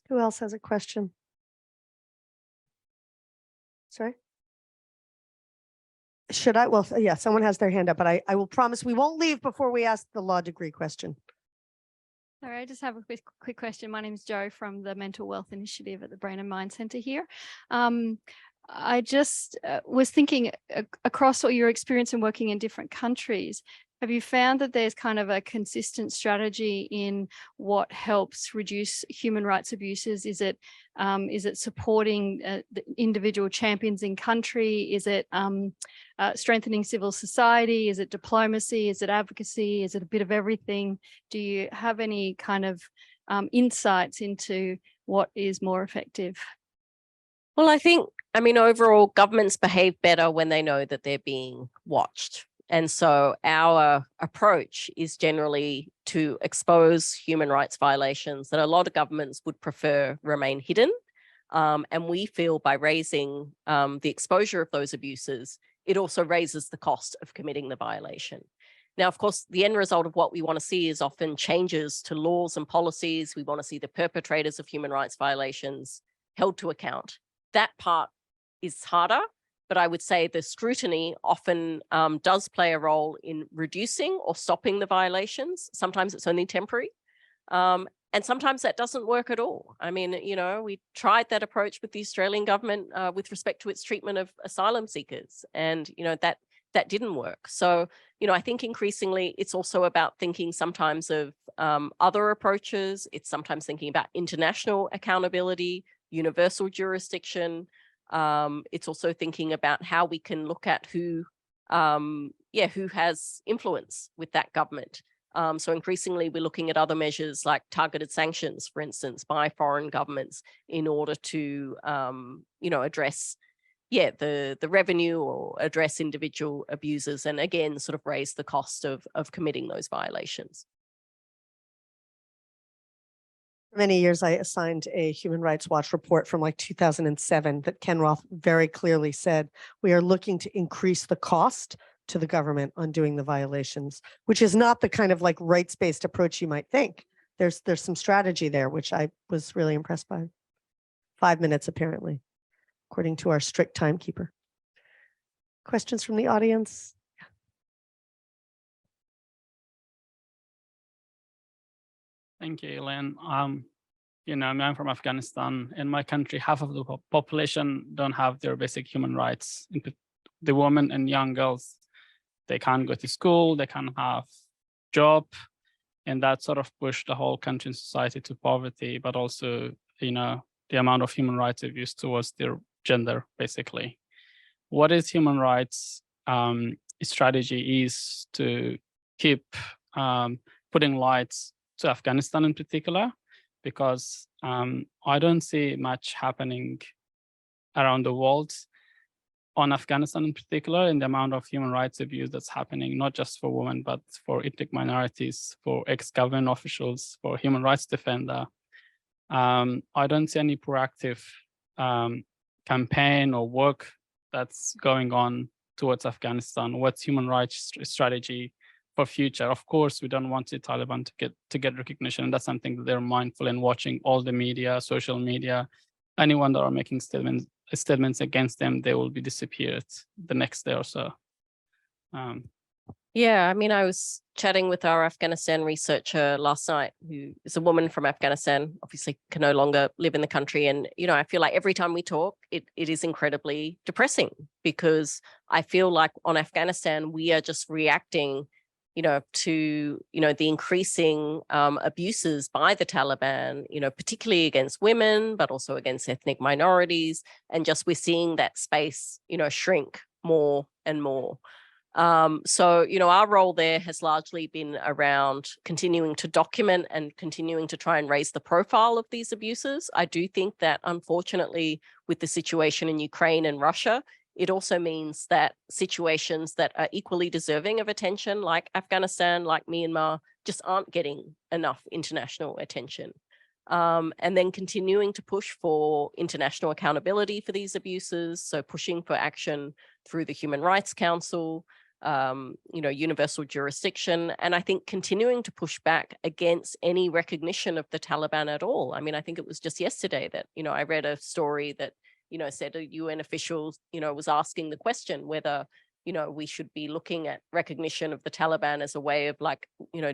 Who else has a question? Sorry? Should I? Well, yeah, someone has their hand up, but I will promise we won't leave before we ask the law degree question. Sorry, I just have a quick question. My name is Jo from the Mental Wealth Initiative at the Brain and Mind Centre here. I just was thinking across all your experience in working in different countries, have you found that there's kind of a consistent strategy in what helps reduce human rights abuses? Is it supporting the individual champions in country? Is it strengthening civil society? Is it diplomacy? Is it advocacy? Is it a bit of everything? Do you have any kind of insights into what is more effective? Well, I think, overall, governments behave better when they know that they're being watched. And so our approach is generally to expose human rights violations that a lot of governments would prefer remain hidden. And we feel by raising the exposure of those abuses, it also raises the cost of committing the violation. Now, of course, the end result of what we want to see is often changes to laws and policies. We want to see the perpetrators of human rights violations held to account. That part is harder, but I would say the scrutiny often does play a role in reducing or stopping the violations. Sometimes it's only temporary. And sometimes that doesn't work at all. We tried that approach with the Australian government with respect to its treatment of asylum seekers. And, that didn't work. So, I think increasingly it's also about thinking sometimes of other approaches. It's sometimes thinking about international accountability, universal jurisdiction. It's also thinking about how we can look at who has influence with that government. So increasingly, we're looking at other measures like targeted sanctions, for instance, by foreign governments in order to, address, the revenue or address individual abusers, and again, sort of raise the cost of committing those violations. For many years, I assigned a Human Rights Watch report from like 2007 that Ken Roth very clearly said, we are looking to increase the cost to the government on doing the violations, which is not the kind of like rights-based approach you might think. There's some strategy there, which I was really impressed by. 5 minutes, apparently, according to our strict timekeeper. Questions from the audience? Thank you, Elaine. I'm from Afghanistan. In my country, half of the population don't have their basic human rights. The women and young girls, they can't go to school, they can't have job, and that sort of pushed the whole country and society to poverty, but also, the amount of human rights abuse towards their gender, basically. What is human rights strategy is to keep putting lights to Afghanistan in particular, because I don't see much happening around the world on Afghanistan in particular, in the amount of human rights abuse that's happening, not just for women, but for ethnic minorities, for ex-government officials, for human rights defender. I don't see any proactive campaign or work that's going on towards Afghanistan. What's human rights strategy for future? Of course, we don't want the Taliban to get recognition. And that's something that they're mindful in watching all the media, social media. Anyone that are making statements against them, they will be disappeared the next day or so. I was chatting with our Afghanistan researcher last night, who is a woman from Afghanistan, obviously can no longer live in the country. And, I feel like every time we talk, it is incredibly depressing, because I feel like on Afghanistan, we are just reacting, to, the increasing abuses by the Taliban, particularly against women, but also against ethnic minorities. And just we're seeing that space, shrink more and more. So, our role there has largely been around continuing to document and continuing to try and raise the profile of these abuses. I do think that, unfortunately, with the situation in Ukraine and Russia, it also means that situations that are equally deserving of attention, like Afghanistan, like Myanmar, just aren't getting enough international attention. and then continuing to push for international accountability for these abuses. So pushing for action through the Human Rights Council, universal jurisdiction, and I think continuing to push back against any recognition of the Taliban at all. I mean, I think it was just yesterday that, I read a story that, said a UN official, was asking the question whether, we should be looking at recognition of the Taliban as a way of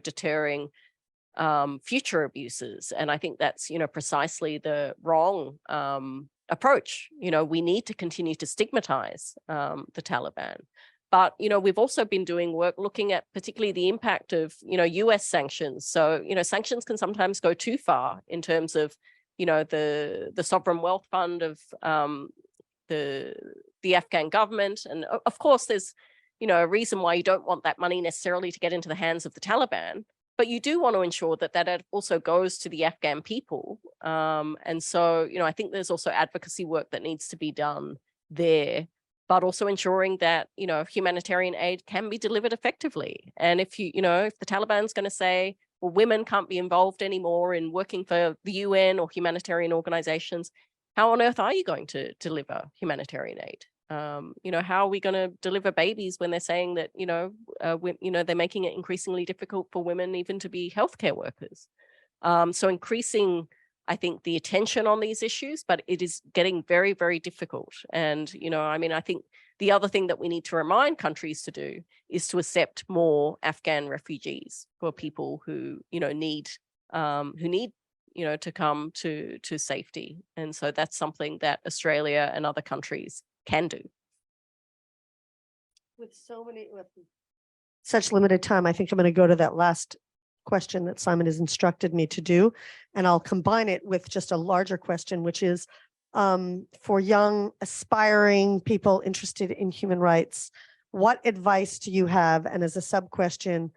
deterring future abuses. And I think that's, precisely the wrong approach. We need to continue to stigmatize the Taliban. But, we've also been doing work looking at particularly the impact of, US sanctions. So, sanctions can sometimes go too far in terms of, the sovereign wealth fund of the Afghan government. And of course, there's, a reason why you don't want that money necessarily to get into the hands of the Taliban. But you do want to ensure that that also goes to the Afghan people. And so, I think there's also advocacy work that needs to be done there, but also ensuring that, humanitarian aid can be delivered effectively. And if if the Taliban's going to say, well, women can't be involved anymore in working for the UN or humanitarian organizations, how on earth are you going to deliver humanitarian aid? How are we going to deliver babies when they're saying that, they're making it increasingly difficult for women even to be healthcare workers? So increasing, I think, the attention on these issues, but it is getting very, very difficult. And, I think the other thing that we need to remind countries to do is to accept more Afghan refugees for people who, need to come to safety. And so that's something that Australia and other countries can do. With such limited time, I think I'm going to go to that last question that Simon has instructed me to do, and I'll combine it with just a larger question, which is for young aspiring people interested in human rights, what advice do you have? And as a sub question,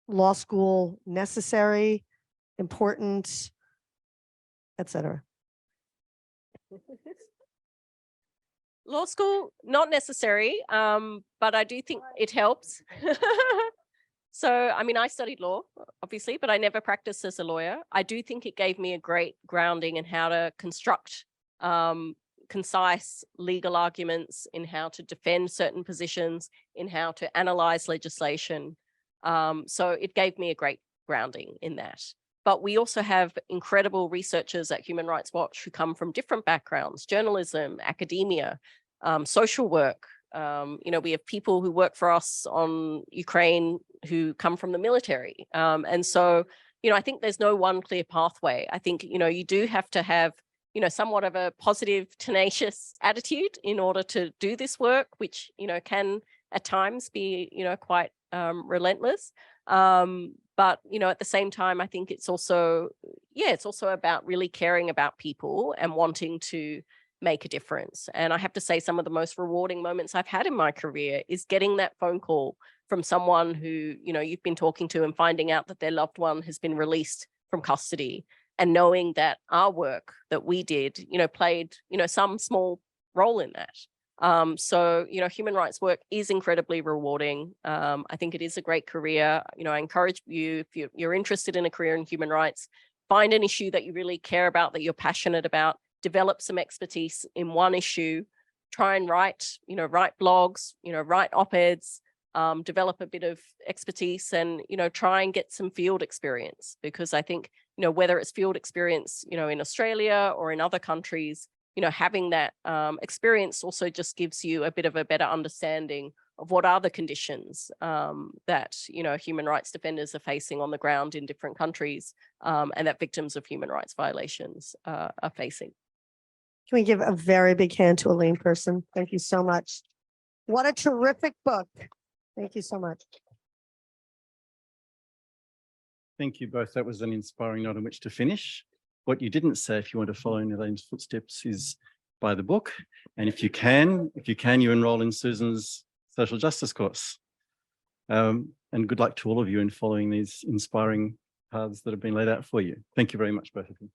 law school necessary, important, etc. Law school, not necessary, but I do think it helps. So, I studied law, obviously, but I never practiced as a lawyer. I do think it gave me a great grounding in how to construct concise legal arguments, in how to defend certain positions, in how to analyze legislation. So it gave me a great grounding in that. But we also have incredible researchers at Human Rights Watch who come from different backgrounds: journalism, academia, social work. We have people who work for us on Ukraine who come from the military. And so, I think there's no one clear pathway. I think, you do have to have, somewhat of a positive, tenacious attitude in order to do this work, which, can at times be, quite relentless. But, at the same time, I think it's also about really caring about people and wanting to make a difference. And I have to say, some of the most rewarding moments I've had in my career is getting that phone call from someone who, you've been talking to and finding out that their loved one has been released from custody, and knowing that our work that we did, played, some small role in that. So, human rights work is incredibly rewarding. I think it is a great career. I encourage you, if you're interested in a career in human rights, find an issue that you really care about, that you're passionate about, develop some expertise in one issue, try and write blogs, write op-eds, develop a bit of expertise, and, try and get some field experience, because I think, whether it's field experience, in Australia or in other countries, having that experience also just gives you a bit of a better understanding of what are the conditions that, human rights defenders are facing on the ground in different countries, and that victims of human rights violations are facing. Can we give a very big hand to Elaine Pearson? Thank you so much. What a terrific book. Thank you so much. Thank you both. That was an inspiring note on which to finish. What you didn't say, if you want to follow in Elaine's footsteps, is buy the book. And if you can, you enroll in Susan's social justice course. And good luck to all of you in following these inspiring paths that have been laid out for you. Thank you very much, both of you.